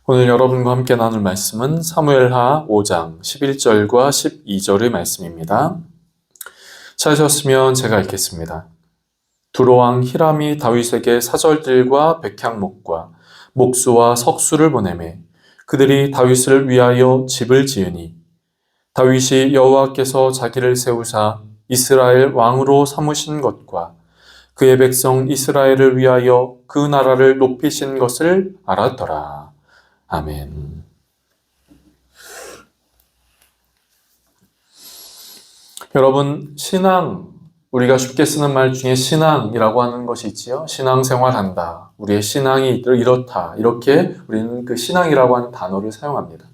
오늘 여러분과 함께 나눌 말씀은 사무엘하 5장 11절과 12절의 말씀입니다. 찾으셨으면 제가 읽겠습니다. 두로왕 히람이 다윗에게 사절들과 백향목과 목수와 석수를 보내매 그들이 다윗을 위하여 집을 지으니 다윗이 여호와께서 자기를 세우사 이스라엘 왕으로 삼으신 것과 그의 백성 이스라엘을 위하여 그 나라를 높이신 것을 알았더라. 아멘. 여러분, 신앙, 우리가 쉽게 쓰는 말 중에 신앙이라고 하는 것이 있지요. 신앙생활한다. 우리의 신앙이 이렇다. 이렇게 우리는 그 신앙이라고 하는 단어를 사용합니다.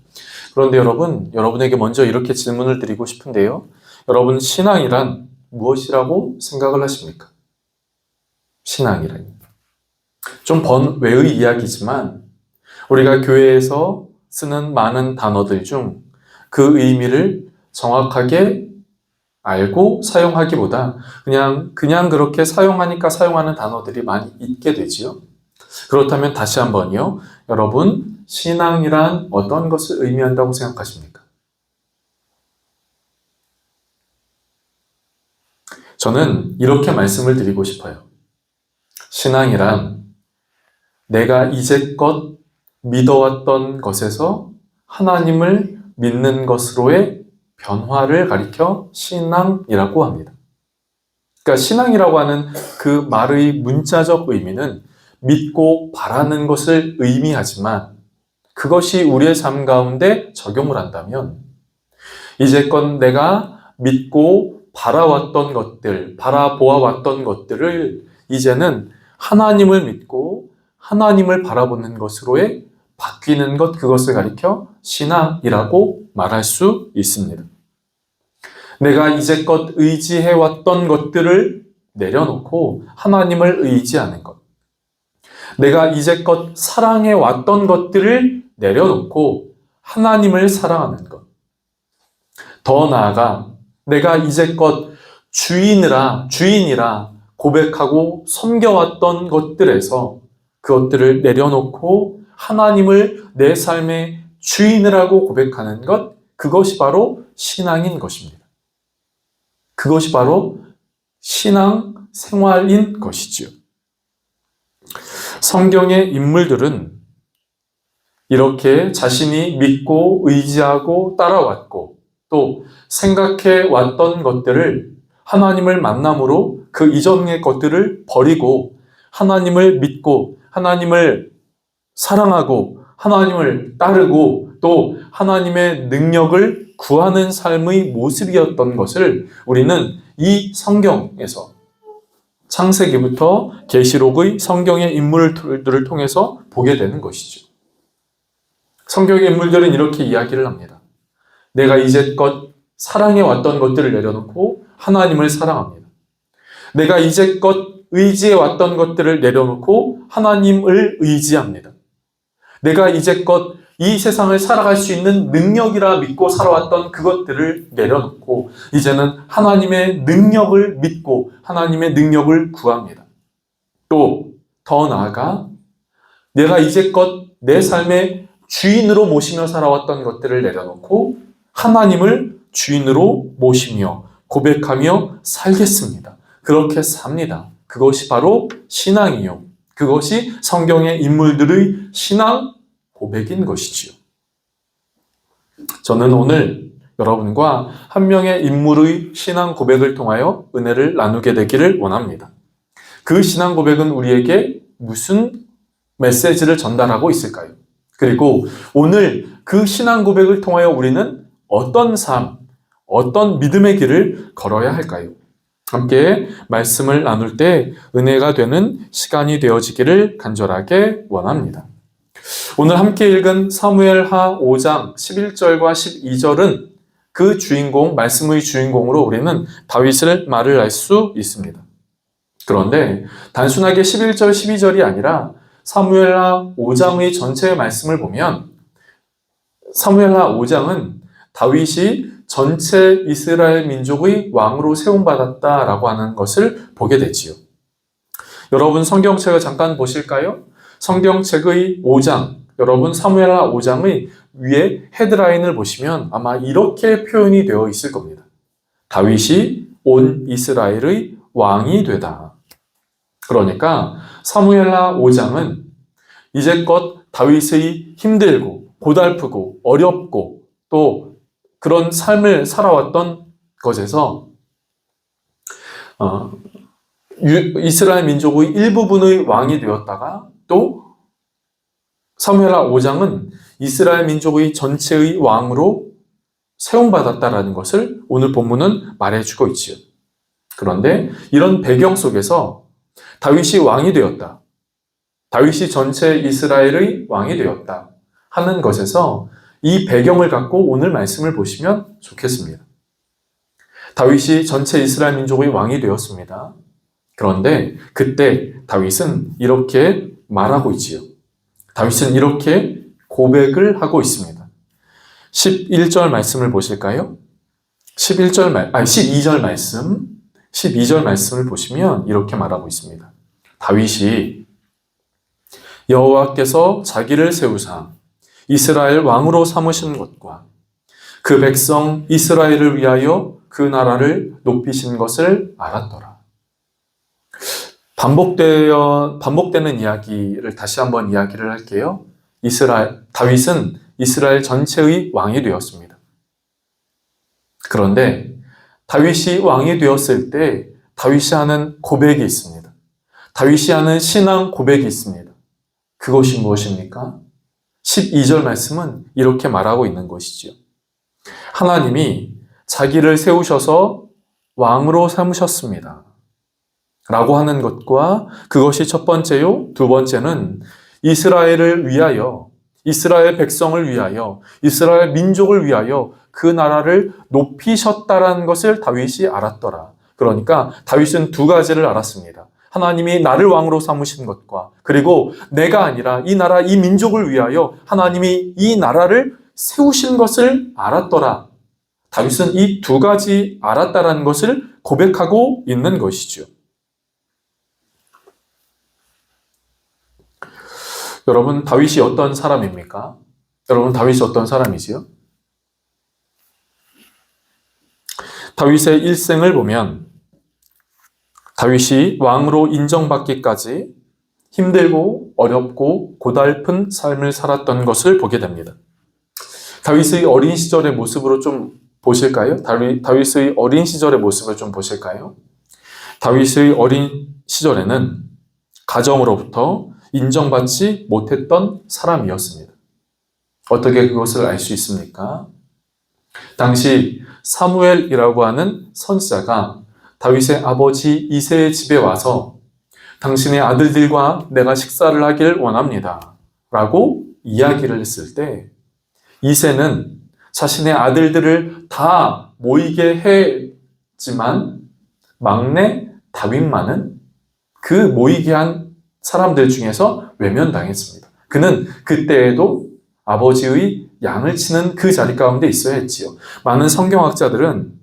그런데 여러분에게 먼저 이렇게 질문을 드리고 싶은데요. 여러분, 신앙이란 무엇이라고 생각을 하십니까? 신앙이란. 좀 번외의 이야기지만 우리가 교회에서 쓰는 많은 단어들 중 그 의미를 정확하게 알고 사용하기보다 그냥 그렇게 사용하니까 사용하는 단어들이 많이 있게 되지요. 그렇다면 다시 한번요. 여러분, 신앙이란 어떤 것을 의미한다고 생각하십니까? 저는 이렇게 말씀을 드리고 싶어요. 신앙이란 내가 이제껏 믿어왔던 것에서 하나님을 믿는 것으로의 변화를 가리켜 신앙이라고 합니다. 그러니까 신앙이라고 하는 그 말의 문자적 의미는 믿고 바라는 것을 의미하지만 그것이 우리의 삶 가운데 적용을 한다면 이제껏 내가 믿고 바라왔던 것들, 바라보아왔던 것들을 이제는 하나님을 믿고 하나님을 바라보는 것으로의 바뀌는 것, 그것을 가리켜 신앙이라고 말할 수 있습니다. 내가 이제껏 의지해왔던 것들을 내려놓고 하나님을 의지하는 것. 내가 이제껏 사랑해왔던 것들을 내려놓고 하나님을 사랑하는 것. 더 나아가 내가 이제껏 주인이라 고백하고 섬겨왔던 것들에서 그것들을 내려놓고 하나님을 내 삶의 주인이라고 고백하는 것, 그것이 바로 신앙인 것입니다. 그것이 바로 신앙 생활인 것이지요. 성경의 인물들은 이렇게 자신이 믿고 의지하고 따라왔고 또 생각해 왔던 것들을 하나님을 만남으로 그 이전의 것들을 버리고 하나님을 믿고 하나님을 사랑하고 하나님을 따르고 또 하나님의 능력을 구하는 삶의 모습이었던 것을 우리는 이 성경에서 창세기부터 계시록의 성경의 인물들을 통해서 보게 되는 것이죠. 성경의 인물들은 이렇게 이야기를 합니다. 내가 이제껏 사랑해왔던 것들을 내려놓고 하나님을 사랑합니다. 내가 이제껏 의지해왔던 것들을 내려놓고 하나님을 의지합니다. 내가 이제껏 이 세상을 살아갈 수 있는 능력이라 믿고 살아왔던 그것들을 내려놓고 이제는 하나님의 능력을 믿고 하나님의 능력을 구합니다. 또 더 나아가 내가 이제껏 내 삶의 주인으로 모시며 살아왔던 것들을 내려놓고 하나님을 주인으로 모시며 고백하며 살겠습니다. 그렇게 삽니다. 그것이 바로 신앙이요. 그것이 성경의 인물들의 신앙 고백인 것이지요. 저는 오늘 여러분과 한 명의 인물의 신앙 고백을 통하여 은혜를 나누게 되기를 원합니다. 그 신앙 고백은 우리에게 무슨 메시지를 전달하고 있을까요? 그리고 오늘 그 신앙 고백을 통하여 우리는 어떤 삶, 어떤 믿음의 길을 걸어야 할까요? 함께 말씀을 나눌 때 은혜가 되는 시간이 되어지기를 간절하게 원합니다. 오늘 함께 읽은 사무엘하 5장 11절과 12절은 그 주인공, 말씀의 주인공으로 우리는 다윗을 말을 할 수 있습니다. 그런데 단순하게 11절, 12절이 아니라 사무엘하 5장의 전체의 말씀을 보면 사무엘하 5장은 다윗이 전체 이스라엘 민족의 왕으로 세움받았다라고 하는 것을 보게 되지요. 여러분 성경책을 잠깐 보실까요? 성경책의 5장 여러분 사무엘하 5장의 위에 헤드라인을 보시면 아마 이렇게 표현이 되어 있을 겁니다. 다윗이 온 이스라엘의 왕이 되다. 그러니까 사무엘하 5장은 이제껏 다윗의 힘들고 고달프고 어렵고 또 그런 삶을 살아왔던 것에서 이스라엘 민족의 일부분의 왕이 되었다가 또 사무엘하 5장은 이스라엘 민족의 전체의 왕으로 세움받았다라는 것을 오늘 본문은 말해주고 있지요. 그런데 이런 배경 속에서 다윗이 왕이 되었다. 다윗이 전체 이스라엘의 왕이 되었다 하는 것에서 이 배경을 갖고 오늘 말씀을 보시면 좋겠습니다. 다윗이 전체 이스라엘 민족의 왕이 되었습니다. 그런데 그때 다윗은 이렇게 말하고 있지요. 다윗은 이렇게 고백을 하고 있습니다. 11절 말씀을 보실까요? 12절 말씀을 보시면 이렇게 말하고 있습니다. 다윗이 여호와께서 자기를 세우사 이스라엘 왕으로 삼으신 것과 그 백성 이스라엘을 위하여 그 나라를 높이신 것을 알았더라. 반복되는 이야기를 다시 한번 이야기를 할게요. 다윗은 이스라엘 전체의 왕이 되었습니다. 그런데 다윗이 왕이 되었을 때 다윗이 하는 고백이 있습니다. 다윗이 하는 신앙 고백이 있습니다. 그것이 무엇입니까? 12절 말씀은 이렇게 말하고 있는 것이지요. 하나님이 자기를 세우셔서 왕으로 삼으셨습니다. 라고 하는 것과 그것이 첫 번째요. 두 번째는 이스라엘을 위하여, 이스라엘 백성을 위하여, 이스라엘 민족을 위하여 그 나라를 높이셨다라는 것을 다윗이 알았더라. 그러니까 다윗은 두 가지를 알았습니다. 하나님이 나를 왕으로 삼으신 것과 그리고 내가 아니라 이 나라, 이 민족을 위하여 하나님이 이 나라를 세우신 것을 알았더라. 다윗은 이 두 가지 알았다라는 것을 고백하고 있는 것이죠. 여러분, 다윗이 어떤 사람입니까? 여러분, 다윗이 어떤 사람이지요? 다윗의 일생을 보면 다윗이 왕으로 인정받기까지 힘들고 어렵고 고달픈 삶을 살았던 것을 보게 됩니다. 다윗의 어린 시절의 모습으로 좀 보실까요? 다윗의 어린 시절의 모습을 좀 보실까요? 다윗의 어린 시절에는 가정으로부터 인정받지 못했던 사람이었습니다. 어떻게 그것을 알 수 있습니까? 당시 사무엘이라고 하는 선지자가 다윗의 아버지 이새의 집에 와서 당신의 아들들과 내가 식사를 하길 원합니다. 라고 이야기를 했을 때 이새는 자신의 아들들을 다 모이게 했지만 막내 다윗만은 그 모이게 한 사람들 중에서 외면당했습니다. 그는 그때에도 아버지의 양을 치는 그 자리 가운데 있어야 했지요. 많은 성경학자들은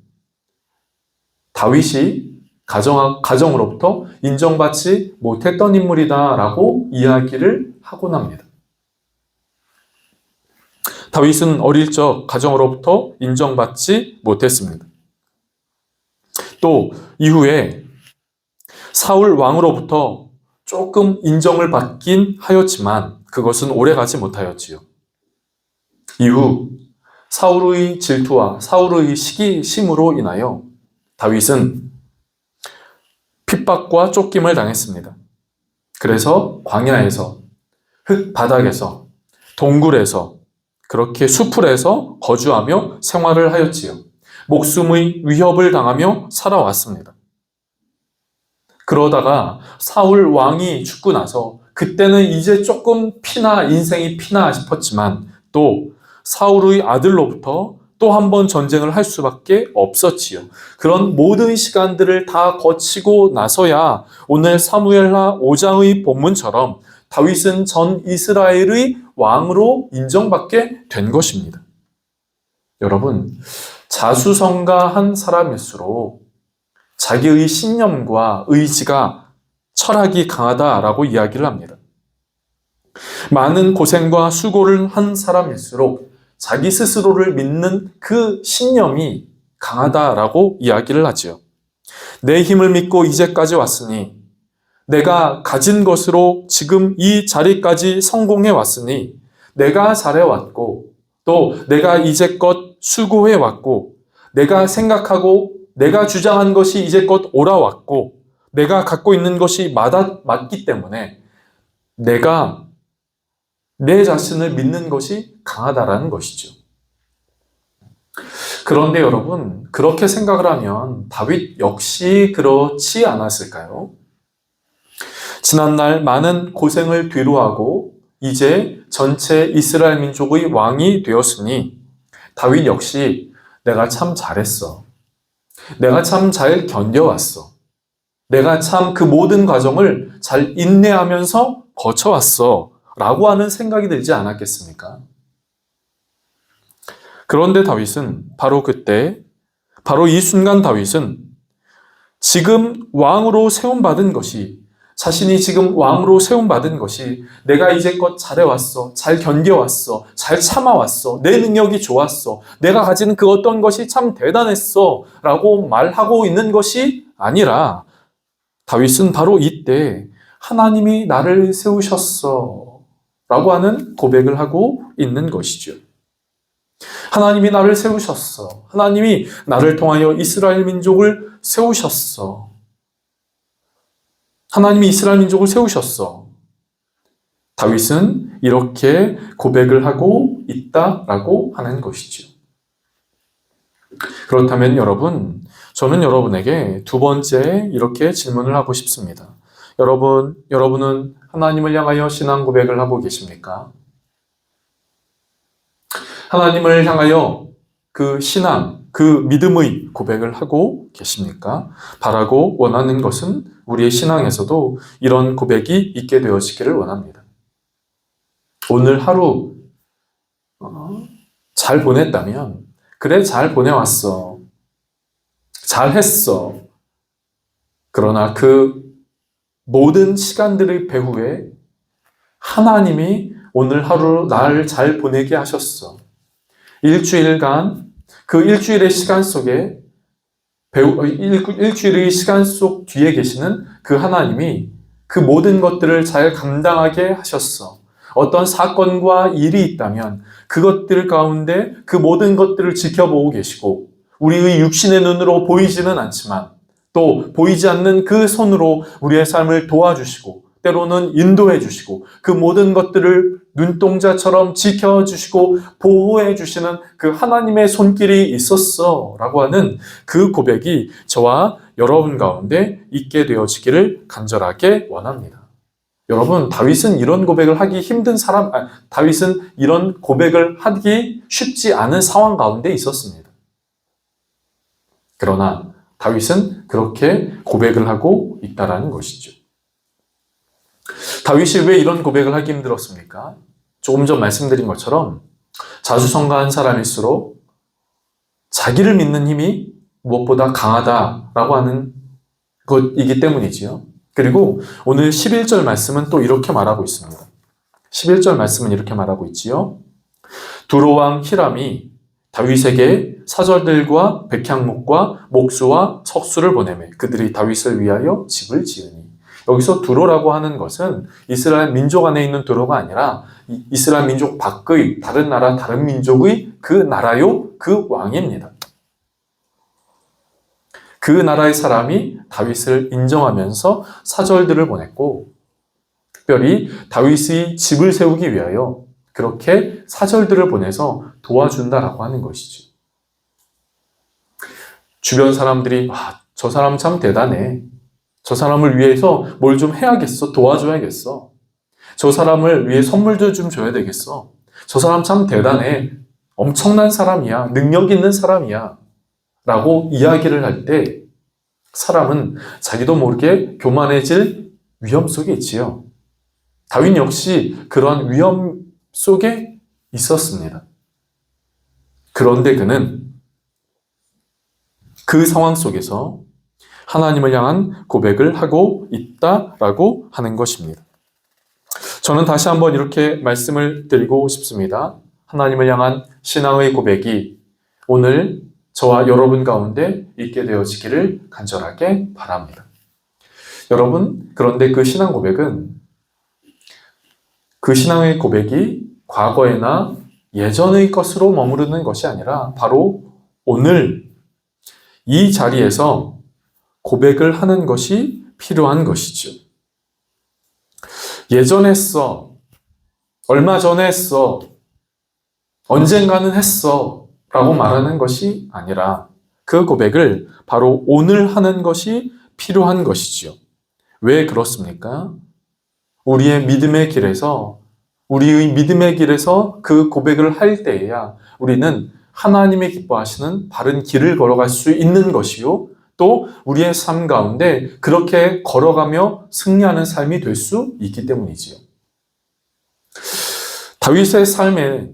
다윗이 가정으로부터 인정받지 못했던 인물이다라고 이야기를 하곤 합니다. 다윗은 어릴 적 가정으로부터 인정받지 못했습니다. 또 이후에 사울 왕으로부터 조금 인정을 받긴 하였지만 그것은 오래가지 못하였지요. 이후 사울의 질투와 사울의 시기심으로 인하여 다윗은 핍박과 쫓김을 당했습니다. 그래서 광야에서, 흙바닥에서, 동굴에서, 그렇게 수풀에서 거주하며 생활을 하였지요. 목숨의 위협을 당하며 살아왔습니다. 그러다가 사울 왕이 죽고 나서 그때는 이제 조금 인생이 피나 싶었지만 또 사울의 아들로부터 또 한 번 전쟁을 할 수밖에 없었지요. 그런 모든 시간들을 다 거치고 나서야 오늘 사무엘하 5장의 본문처럼 다윗은 전 이스라엘의 왕으로 인정받게 된 것입니다. 여러분, 자수성가한 사람일수록 자기의 신념과 의지가 철학이 강하다라고 이야기를 합니다. 많은 고생과 수고를 한 사람일수록 자기 스스로를 믿는 그 신념이 강하다라고 이야기를 하지요. 내 힘을 믿고 이제까지 왔으니, 내가 가진 것으로 지금 이 자리까지 성공해 왔으니, 내가 잘해왔고, 또 내가 이제껏 수고해왔고, 내가 생각하고 내가 주장한 것이 이제껏 옳아왔고, 내가 갖고 있는 것이 맞기 때문에 내가 내 자신을 믿는 것이 강하다라는 것이죠. 그런데 여러분, 그렇게 생각을 하면 다윗 역시 그렇지 않았을까요? 지난날 많은 고생을 뒤로하고 이제 전체 이스라엘 민족의 왕이 되었으니 다윗 역시 내가 참 잘했어. 내가 참 잘 견뎌왔어. 내가 참 그 모든 과정을 잘 인내하면서 거쳐왔어. 라고 하는 생각이 들지 않았겠습니까? 그런데 다윗은 바로 그때, 바로 이 순간 다윗은 지금 왕으로 세움받은 것이, 자신이 지금 왕으로 세움받은 것이 내가 이제껏 잘해왔어, 잘 견뎌왔어, 잘 참아왔어, 내 능력이 좋았어, 내가 가진 그 어떤 것이 참 대단했어 라고 말하고 있는 것이 아니라 다윗은 바로 이때 하나님이 나를 세우셨어 라고 하는 고백을 하고 있는 것이죠. 하나님이 나를 세우셨어. 하나님이 나를 통하여 이스라엘 민족을 세우셨어. 하나님이 이스라엘 민족을 세우셨어. 다윗은 이렇게 고백을 하고 있다라고 하는 것이죠. 그렇다면 여러분, 저는 여러분에게 두 번째 이렇게 질문을 하고 싶습니다. 여러분은 하나님을 향하여 신앙 고백을 하고 계십니까? 하나님을 향하여 그 신앙, 그 믿음의 고백을 하고 계십니까? 바라고 원하는 것은 우리의 신앙에서도 이런 고백이 있게 되어지기를 원합니다. 오늘 하루 잘 보냈다면, 그래, 잘 보내왔어. 잘했어. 그러나 그 모든 시간들의 배후에 하나님이 오늘 하루 나를 잘 보내게 하셨어. 일주일간 그 일주일의 시간 속에 일주일의 시간 속 뒤에 계시는 그 하나님이 그 모든 것들을 잘 감당하게 하셨어. 어떤 사건과 일이 있다면 그것들 가운데 그 모든 것들을 지켜보고 계시고 우리의 육신의 눈으로 보이지는 않지만 또 보이지 않는 그 손으로 우리의 삶을 도와주시고 때로는 인도해 주시고 그 모든 것들을 눈동자처럼 지켜주시고 보호해 주시는 그 하나님의 손길이 있었어 라고 하는 그 고백이 저와 여러분 가운데 있게 되어지기를 간절하게 원합니다. 여러분, 다윗은 이런 고백을 하기 힘든 다윗은 이런 고백을 하기 쉽지 않은 상황 가운데 있었습니다. 그러나 다윗은 그렇게 고백을 하고 있다라는 것이죠. 다윗이 왜 이런 고백을 하기 힘들었습니까? 조금 전 말씀드린 것처럼 자수성가한 사람일수록 자기를 믿는 힘이 무엇보다 강하다라고 하는 것이기 때문이지요. 그리고 오늘 11절 말씀은 또 이렇게 말하고 있습니다. 11절 말씀은 이렇게 말하고 있지요. 두로왕 히람이 다윗에게 사절들과 백향목과 목수와 척수를 보내매 그들이 다윗을 위하여 집을 지으니. 여기서 두로라고 하는 것은 이스라엘 민족 안에 있는 두로가 아니라 이스라엘 민족 밖의 다른 나라, 다른 민족의 그 나라요, 그 왕입니다. 그 나라의 사람이 다윗을 인정하면서 사절들을 보냈고 특별히 다윗의 집을 세우기 위하여 그렇게 사절들을 보내서 도와준다라고 하는 것이죠. 주변 사람들이 저 사람 참 대단해. 저 사람을 위해서 뭘 좀 해야겠어. 도와줘야겠어. 저 사람을 위해 선물도 좀 줘야 되겠어. 저 사람 참 대단해. 엄청난 사람이야. 능력 있는 사람이야. 라고 이야기를 할 때 사람은 자기도 모르게 교만해질 위험 속에 있지요. 다윗 역시 그러한 위험 속에 있었습니다. 그런데 그는 그 상황 속에서 하나님을 향한 고백을 하고 있다라고 하는 것입니다. 저는 다시 한번 이렇게 말씀을 드리고 싶습니다. 하나님을 향한 신앙의 고백이 오늘 저와 여러분 가운데 있게 되어지기를 간절하게 바랍니다. 여러분, 그런데 그 신앙의 고백이 과거에나 예전의 것으로 머무르는 것이 아니라 바로 오늘 이 자리에서 고백을 하는 것이 필요한 것이죠. 예전에 했어, 얼마 전에 했어, 언젠가는 했어 라고 말하는 것이 아니라 그 고백을 바로 오늘 하는 것이 필요한 것이지요. 왜 그렇습니까? 우리의 믿음의 길에서 그 고백을 할 때에야 우리는 하나님이 기뻐하시는 바른 길을 걸어갈 수 있는 것이요. 또 우리의 삶 가운데 그렇게 걸어가며 승리하는 삶이 될 수 있기 때문이지요. 다윗의 삶에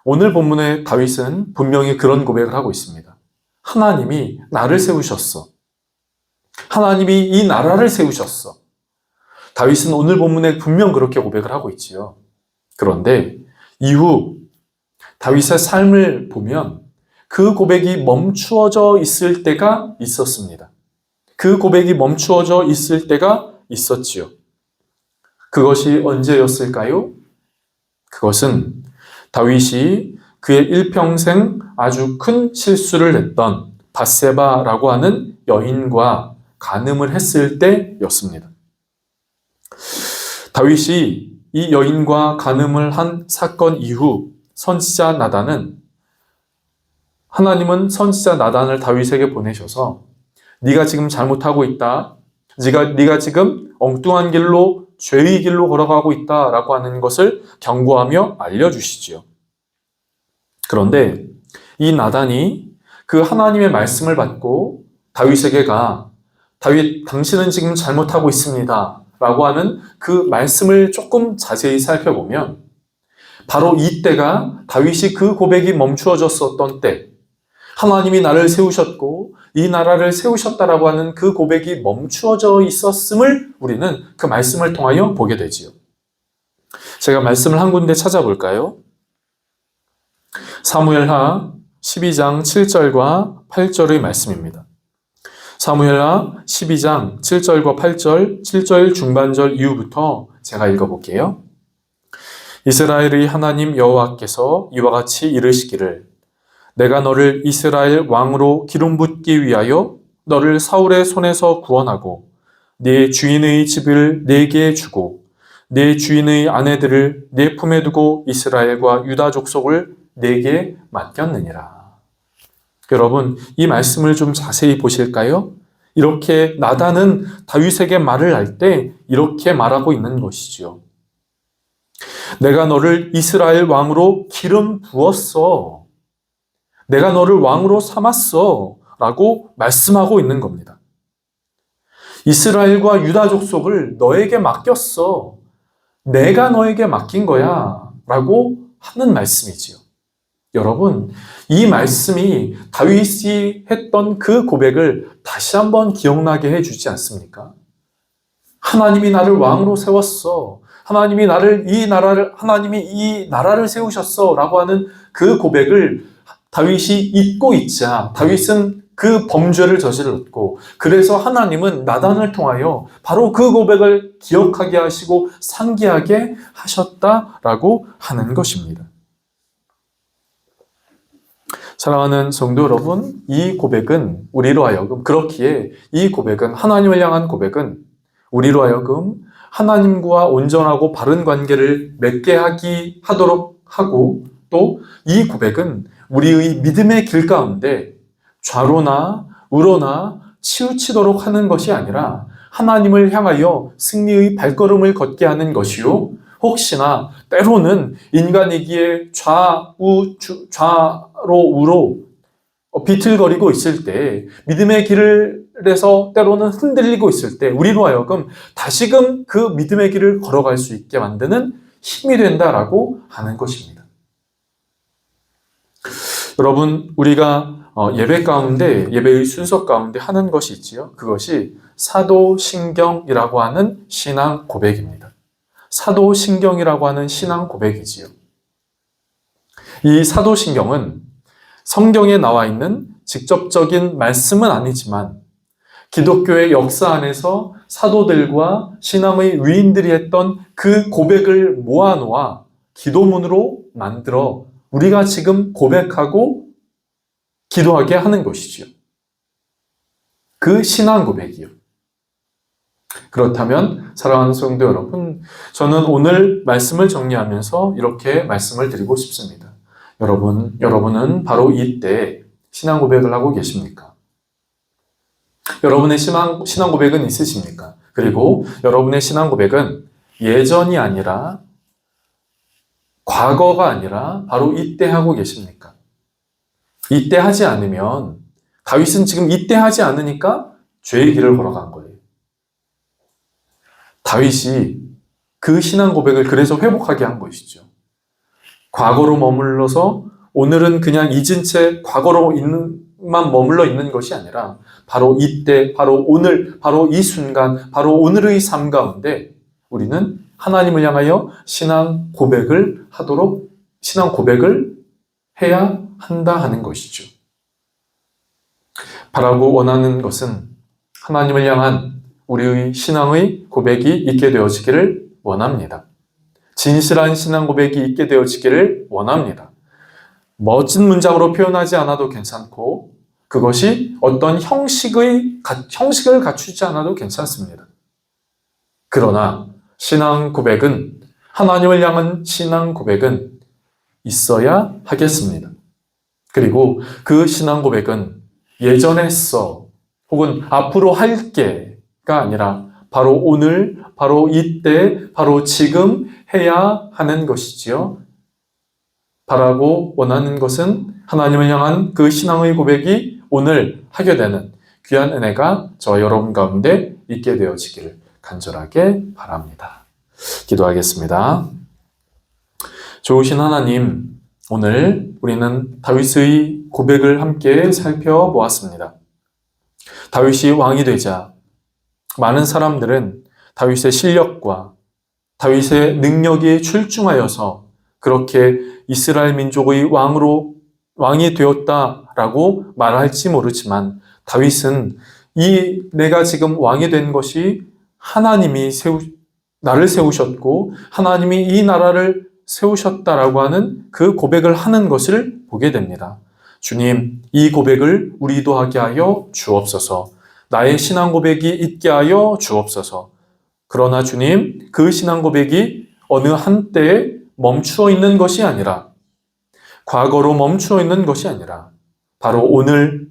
오늘 본문의 다윗은 분명히 그런 고백을 하고 있습니다. 하나님이 나를 세우셨어. 하나님이 이 나라를 세우셨어. 다윗은 오늘 본문에 분명 그렇게 고백을 하고 있지요. 그런데 이후 다윗의 삶을 보면 그 고백이 멈추어져 있을 때가 있었습니다. 그 고백이 멈추어져 있을 때가 있었지요. 그것이 언제였을까요? 그것은 다윗이 그의 일평생 아주 큰 실수를 했던 밧세바라고 하는 여인과 간음을 했을 때였습니다. 다윗이 이 여인과 간음을 한 사건 이후 하나님은 선지자 나단을 다윗에게 보내셔서 네가 지금 잘못하고 있다. 네가 지금 엉뚱한 길로 죄의 길로 걸어가고 있다라고 하는 것을 경고하며 알려주시지요. 그런데 이 나단이 그 하나님의 말씀을 받고 다윗에게 다윗, 당신은 지금 잘못하고 있습니다. 라고 하는 그 말씀을 조금 자세히 살펴보면 바로 이때가 다윗이 그 고백이 멈추어졌었던 때, 하나님이 나를 세우셨고 이 나라를 세우셨다라고 하는 그 고백이 멈추어져 있었음을 우리는 그 말씀을 통하여 보게 되지요. 제가 말씀을 한 군데 찾아볼까요? 사무엘하 12장 7절과 8절의 말씀입니다. 사무엘하 12장 7절과 8절, 7절 중반절 이후부터 제가 읽어볼게요. 이스라엘의 하나님 여호와께서 이와 같이 이르시기를 내가 너를 이스라엘 왕으로 기름 붓기 위하여 너를 사울의 손에서 구원하고 네 주인의 집을 네게 주고 네 주인의 아내들을 네 품에 두고 이스라엘과 유다 족속을 네게 맡겼느니라. 여러분, 이 말씀을 좀 자세히 보실까요? 이렇게 나단은 다윗에게 말을 할 때 이렇게 말하고 있는 것이지요. 내가 너를 이스라엘 왕으로 기름 부었어. 내가 너를 왕으로 삼았어. 라고 말씀하고 있는 겁니다. 이스라엘과 유다 족속을 너에게 맡겼어. 내가 너에게 맡긴 거야. 라고 하는 말씀이지요. 여러분, 이 말씀이 다윗이 했던 그 고백을 다시 한번 기억나게 해주지 않습니까? 하나님이 나를 왕으로 세웠어. 하나님이 이 나라를 세우셨어. 라고 하는 그 고백을 다윗이 잊고 있자 다윗은 그 범죄를 저질렀고, 그래서 하나님은 나단을 통하여 바로 그 고백을 기억하게 하시고 상기하게 하셨다라고 하는 것입니다. 사랑하는 성도 여러분, 이 고백은 하나님을 향한 고백은 우리로 하여금 하나님과 온전하고 바른 관계를 맺게 하도록 하고, 또 이 고백은 우리의 믿음의 길 가운데 좌로나 우로나 치우치도록 하는 것이 아니라 하나님을 향하여 승리의 발걸음을 걷게 하는 것이요, 혹시나 때로는 인간이기에 좌로 우로 비틀거리고 있을 때, 믿음의 길에서 때로는 흔들리고 있을 때 우리로 하여금 다시금 그 믿음의 길을 걸어갈 수 있게 만드는 힘이 된다라고 하는 것입니다. 여러분, 우리가 예배의 순서 가운데 하는 것이 있지요. 그것이 사도신경이라고 하는 신앙 고백입니다. 사도신경이라고 하는 신앙 고백이지요. 이 사도신경은 성경에 나와 있는 직접적인 말씀은 아니지만 기독교의 역사 안에서 사도들과 신앙의 위인들이 했던 그 고백을 모아놓아 기도문으로 만들어 우리가 지금 고백하고 기도하게 하는 것이지요. 그 신앙 고백이요. 그렇다면 사랑하는 성도 여러분, 저는 오늘 말씀을 정리하면서 이렇게 말씀을 드리고 싶습니다. 여러분은 바로 이때 신앙 고백을 하고 계십니까? 여러분의 신앙 고백은 있으십니까? 그리고 여러분의 신앙 고백은 예전이 아니라 과거가 아니라 바로 이때 하고 계십니까? 이때 하지 않으면 다윗은 지금 이때 하지 않으니까 죄의 길을 걸어간 거예요. 다윗이 그 신앙 고백을 그래서 회복하게 한 것이죠. 과거로 머물러서 오늘은 그냥 잊은 채 과거로만 머물러 있는 것이 아니라 바로 이때, 바로 오늘, 바로 이 순간, 바로 오늘의 삶 가운데 우리는 하나님을 향하여 신앙 고백을 해야 한다 하는 것이죠. 바라고 원하는 것은 하나님을 향한 우리의 신앙의 고백이 있게 되어지기를 원합니다. 진실한 신앙 고백이 있게 되어지기를 원합니다. 멋진 문장으로 표현하지 않아도 괜찮고 그것이 어떤 형식을 갖추지 않아도 괜찮습니다. 그러나 신앙 고백은, 하나님을 향한 신앙 고백은 있어야 하겠습니다. 그리고 그 신앙 고백은 예전에 했어 혹은 앞으로 할게가 아니라 바로 오늘, 바로 이때, 바로 지금 해야 하는 것이지요. 바라고 원하는 것은 하나님을 향한 그 신앙의 고백이 오늘 하게 되는 귀한 은혜가 저와 여러분 가운데 있게 되어지기를 간절하게 바랍니다. 기도하겠습니다. 좋으신 하나님, 오늘 우리는 다윗의 고백을 함께 살펴보았습니다. 다윗이 왕이 되자 많은 사람들은 다윗의 실력과 다윗의 능력이 출중하여서 그렇게 이스라엘 민족의 왕이 되었다라고 말할지 모르지만 다윗은 내가 지금 왕이 된 것이 하나님이 나를 세우셨고 하나님이 이 나라를 세우셨다라고 하는 그 고백을 하는 것을 보게 됩니다. 주님, 이 고백을 우리도 하게 하여 주옵소서. 나의 신앙 고백이 있게 하여 주옵소서. 그러나 주님, 그 신앙 고백이 어느 한때에 멈추어 있는 것이 아니라 과거로 멈추어 있는 것이 아니라 바로 오늘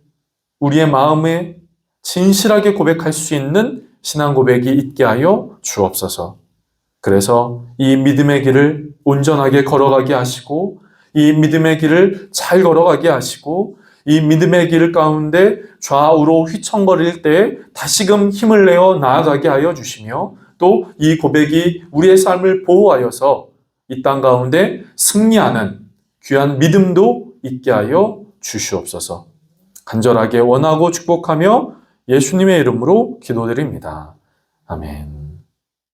우리의 마음에 진실하게 고백할 수 있는 신앙 고백이 있게 하여 주옵소서. 그래서 이 믿음의 길을 온전하게 걸어가게 하시고 이 믿음의 길을 잘 걸어가게 하시고 이 믿음의 길 가운데 좌우로 휘청거릴 때 다시금 힘을 내어 나아가게 하여 주시며 또 이 고백이 우리의 삶을 보호하여서 이 땅 가운데 승리하는 귀한 믿음도 있게 하여 주시옵소서. 간절하게 원하고 축복하며 예수님의 이름으로 기도드립니다. 아멘.